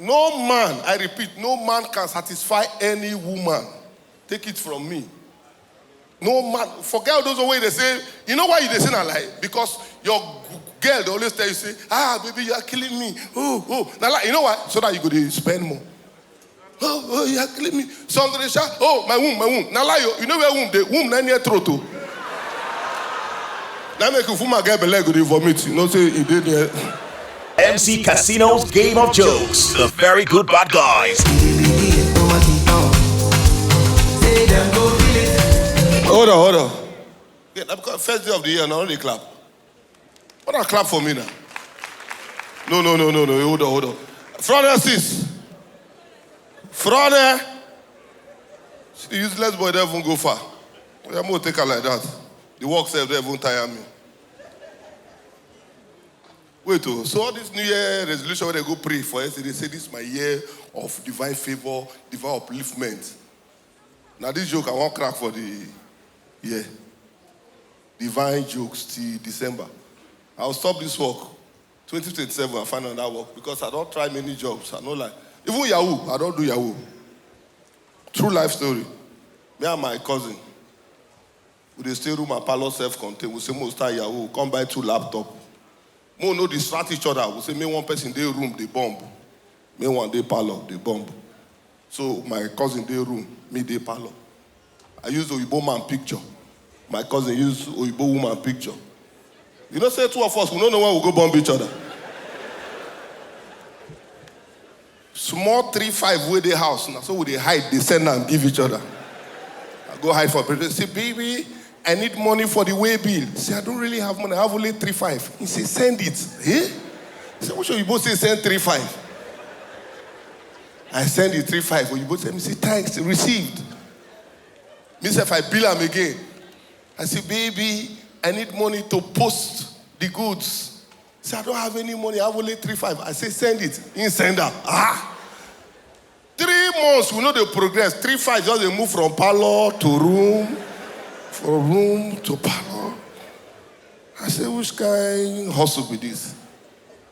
No man, I repeat, no man can satisfy any woman. Take it from me. No man. Forget all those ways they say, you know why they say a lie? Because your girl, they always tell you, say, baby, you are killing me. Oh. Now, like, you know why? So that you could spend more. Oh, you are killing me. Somebody shout, oh, my womb. Now, like, you know where womb? The womb, 9 years throat. Now, make you my girl, leg with vomit. You know, say, he did it. MC Casino's Game of Jokes. The very good bad guys. Hold on. Yeah, first day of the year, now they clap. Why not clap for me now? No. Hold on. Front sis. Front. The useless boy, they won't go far. I'm going to take her like that. The work self, they won't tire me. Wait, so all this New Year resolution where they go pray for us, they say this is my year of divine favor, divine upliftment. Now this joke I won't crack for the year. Divine jokes till December. I'll stop this work. 2027, I find another work because I don't try many jobs. I know like even Yahoo, I don't do Yahoo. True life story. Me and my cousin, we stay room and parlor self-contained. We say most start Yahoo, come buy 2 laptops. We no distract each other. We say me one person in their room, they bomb. Me one day parlor, they bomb. So my cousin their room, me they parlor. I use Oyibo man picture. My cousin use Oyibo woman picture. You know, say 2 of us, we don't know where we go bomb each other. Small 3-5 way they house now. So we they hide, they send and give each other. I go hide for people. Say, baby, I need money for the way bill. Say, I don't really have money. I have only 3-5. He say, send it. Eh? He say, what should you both say, send 3-5? I send it 3-5. Or you both say, me say, thanks, received. Me say, if I bill him again, I say, baby, I need money to post the goods. Say, I don't have any money. I have only 3-5. I say, send it. He send that. 3 months, we know the progress. 3-5, just they move from parlor to room. From room to parlor. I say, which kind of hustle be this?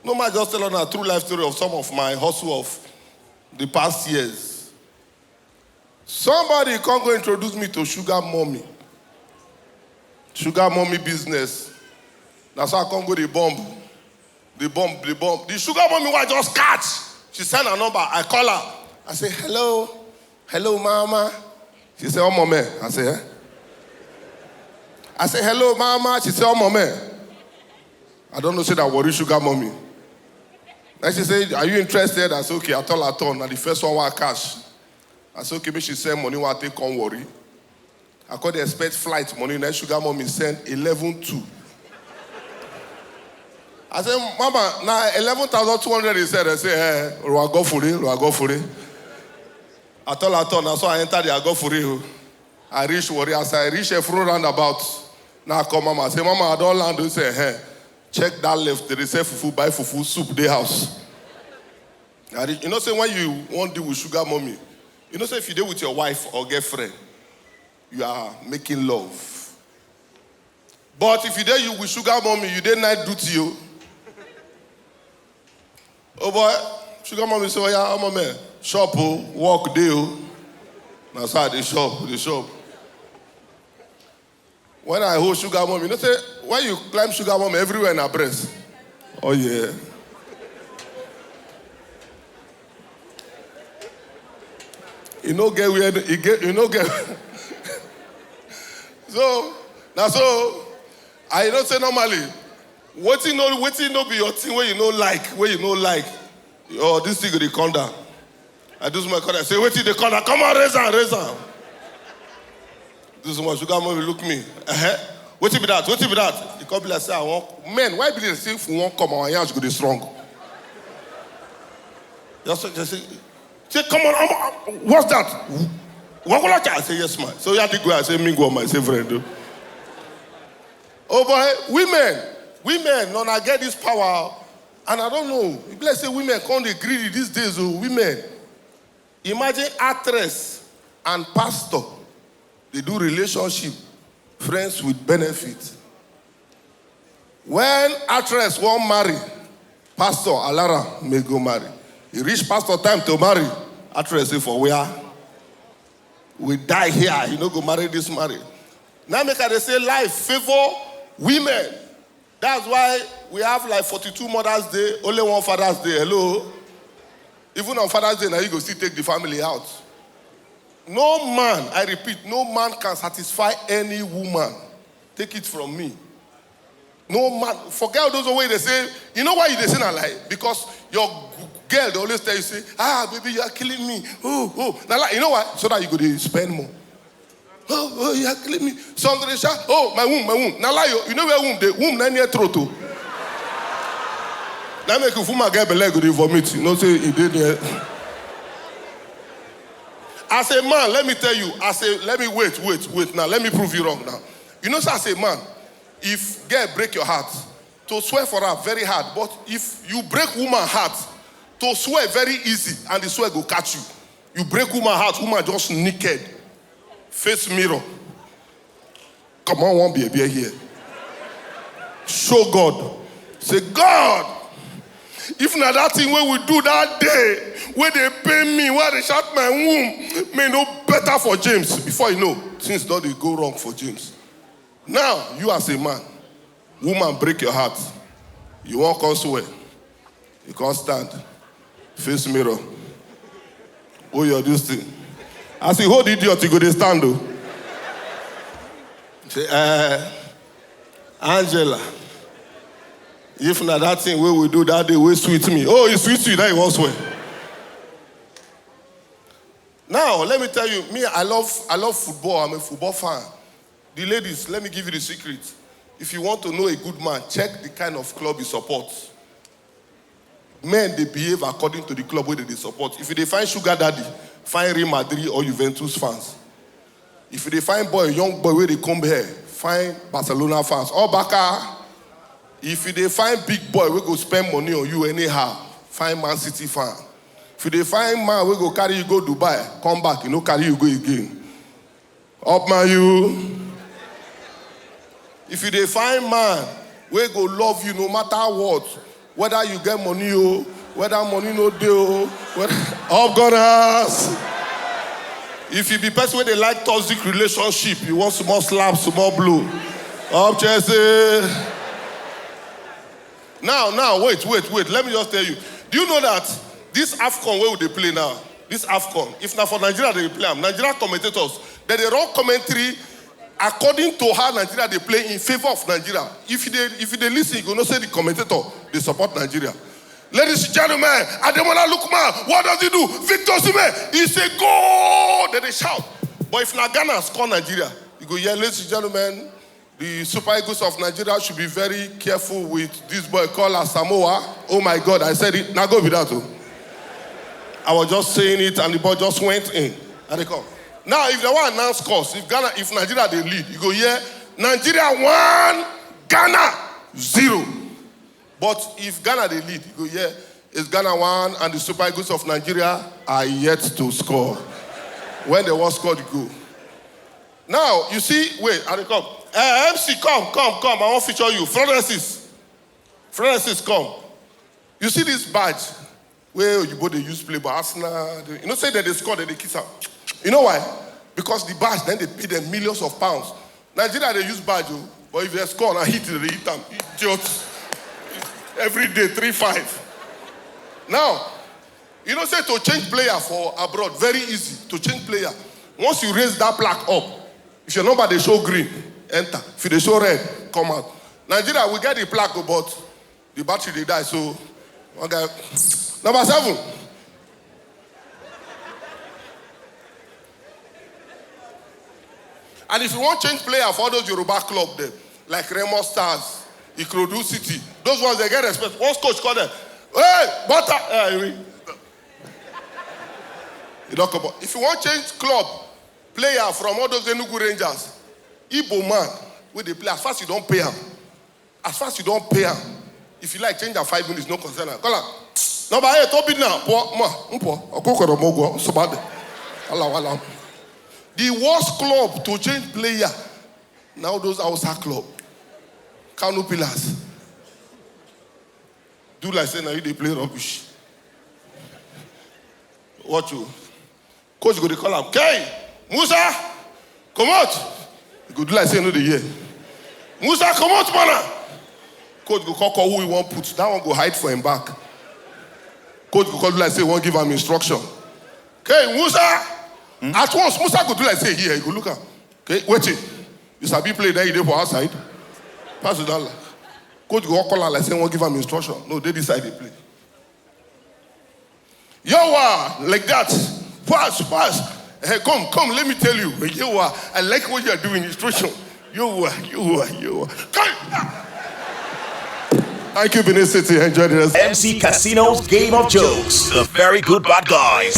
No man just tell a true life story of some of my hustle of the past years. Somebody can't go introduce me to sugar mommy. Sugar mommy business. That's how I can't go the bomb. The sugar mommy was just catch. She sent a number. I call her. I say, hello, mama. She said, oh, mama. I say, eh? I say, hello, mama. She said, oh, mama. I don't know, say that worry sugar mommy. And she said, are you interested? I said, okay, I told her. Now the first one was cash. I said, okay, maybe she send money, I take on worry. I called the expect flight money. Then sugar mommy sent 11,200. I said, mama, now 11,200 he said. I said, hey, I go for it. I told her, now so I entered the I go for it. I reach worry. I said, I reach a front roundabout. Now I call mama. I say, mama, I don't land. He say, hey, check that left. They say fufu, buy fufu, soup, the house. You know, say when you want to deal with sugar mommy, you know, say if you deal with your wife or girlfriend, you are making love. But if you deal with sugar mommy, you did not do to you. Oh boy, sugar mommy say, oh yeah, I'm a man. Shop, walk, deal. Now, so they shop. When I hold sugar mommy, you know, say, when you climb sugar mommy everywhere in her breast. Oh yeah. You know, get weird. You know, get. So, now so, I don't say normally, waiting no be your thing where you know like. Oh, this thing they come down. I do my corner. I say, wait till they come down. Come on, raise on. This is my sugar mommy look me. Wait till be that. The couple like say, I want men. Why be they say if we won't come our hands go be strong? Just say, come on, what's that? What will I say? Yes, man. So you have to go. I say, me go, my friend. Oh boy, women, no, I get this power, and I don't know. Let's say women can't be greedy these days. Oh, women, imagine actress and pastor, they do relationship, friends with benefit. When actress won't marry, pastor Alara may go marry. He reached pastor time to marry. Actress say for where? We die here. You know, go marry this marry. Now make they say life favor women. That's why we have like 42 Mother's Day, only one Father's Day. Hello? Even on Father's Day, now you go still take the family out. No man, I repeat, no man can satisfy any woman. Take it from me. No man, forget all those ways they say, you know why they say a lie? Because your girl, they always tell you, say, baby, you are killing me. Oh. Now, like, you know why? So that you could spend more. Oh, you are killing me. Somebody shout, oh, my womb. Now, like, you know where womb? The womb, 9 years throat. Now, make you my girl, leg with vomit. You know, say, he did it. As a man, let me tell you, let me wait. Now, let me prove you wrong now. You know, so as a man, if girl break your heart, to swear for her very hard. But if you break woman heart, to swear very easy, and the swear go catch you. You break woman heart, woman just naked. Face mirror. Come on, one baby here. Show God. Say, God, if not that thing where we do that day, where they pay me, where they shut my womb, may know better for James. Before you know, things don't they go wrong for James. Now, you as a man, woman break your heart. You won't come swear. You can't stand. Face mirror. Oh, you're this thing. As you hold idiot, you go to stand though. Say, Angela, if not that thing where we do that day, will sweet me. Oh, you sweet you, now you won't swear. Now, let me tell you, me, I love football. I'm a football fan. The ladies, let me give you the secret. If you want to know a good man, check the kind of club he supports. Men, they behave according to the club where they support. If they find sugar daddy, find Real Madrid or Juventus fans. If they find young boy where they come here, find Barcelona fans. Or Baka. If they find big boy where go spend money on you anyhow, find Man City fan. If they find man where go carry you go Dubai, come back, carry you go again. Up man you. If they find man where go love you no matter what, whether you get money or whether money no deal, up Gunners. If you be person where they like toxic relationship, you want small slap, small blow. Up Chelsea. Now, wait. Let me just tell you. Do you know that this AFCON, where would they play now? This AFCON, if not for Nigeria, they play them. Nigeria commentators, they run commentary according to how Nigeria they play in favor of Nigeria. If they listen, you gonna say the commentator, they support Nigeria. Ladies and gentlemen, Ademola Lookman, what does he do? Victor Osimhen, he say go! Then they shout. But if Ghana score Nigeria, you go, yeah, ladies and gentlemen, the Super Eagles of Nigeria should be very careful with this boy called Samoa. Oh my God, I said it. Now go with that too. I was just saying it and the ball just went in. And they come. Now, if they want to announce scores, if Nigeria they lead, you go, yeah, Nigeria 1, Ghana 0. But if Ghana they lead, you go, yeah, it's Ghana 1 and the Super Eagles of Nigeria are yet to score. When they want score, you go. Now, you see, wait, and they come. MC, come. I want to feature you. Francis, come. You see this badge where you both they use play, but Arsenal, say that they score, that they kiss out. You know why? Because the badge, then they pay them millions of pounds. Nigeria, they use badge, but if they score and hit, they hit them. Idiots. Every day, 3-5. Now, say to change player for abroad, very easy to change player. Once you raise that plaque up, if your number they show green, enter. If they show red, come out. Nigeria, we get the plaque, but the battery they die. So, one guy. Number 7. And if you want to change player for those Yoruba club there, like Remo Stars, Ikorodu City, those ones they get respect. Once coach call them, hey, butter. You don't come. If you want to change club player from all those Enugu Rangers, Igbo man, where they play, as fast as you don't pay him. If you like, change at 5 minutes, no concern. Call him. Number 8, Toby now. The worst club to change player, now those outside club. Kano Pillars. Do like say now you they play rubbish. Watch you. Coach go to call him. Okay, Musa, come out. He go do like say no the year. Musa, come out, man. Coach go call who he want put. That one go hide for him back. Coach go call do like say he want give him instruction. Okay, Musa. At once, Musa go do like say here. He go look at. Okay, wait it. You sabi play there, you dey for outside. Pass it down. Coach go call like say he want give him instruction. No, they decide they play. Yo, like that. Pass. Hey, come, let me tell you. Yo, I like what you are doing, instruction. Yo. Come. Thank you, Benin City. Enjoy the rest. MC Casino's Game of Jokes. The Very Good Bad Guys.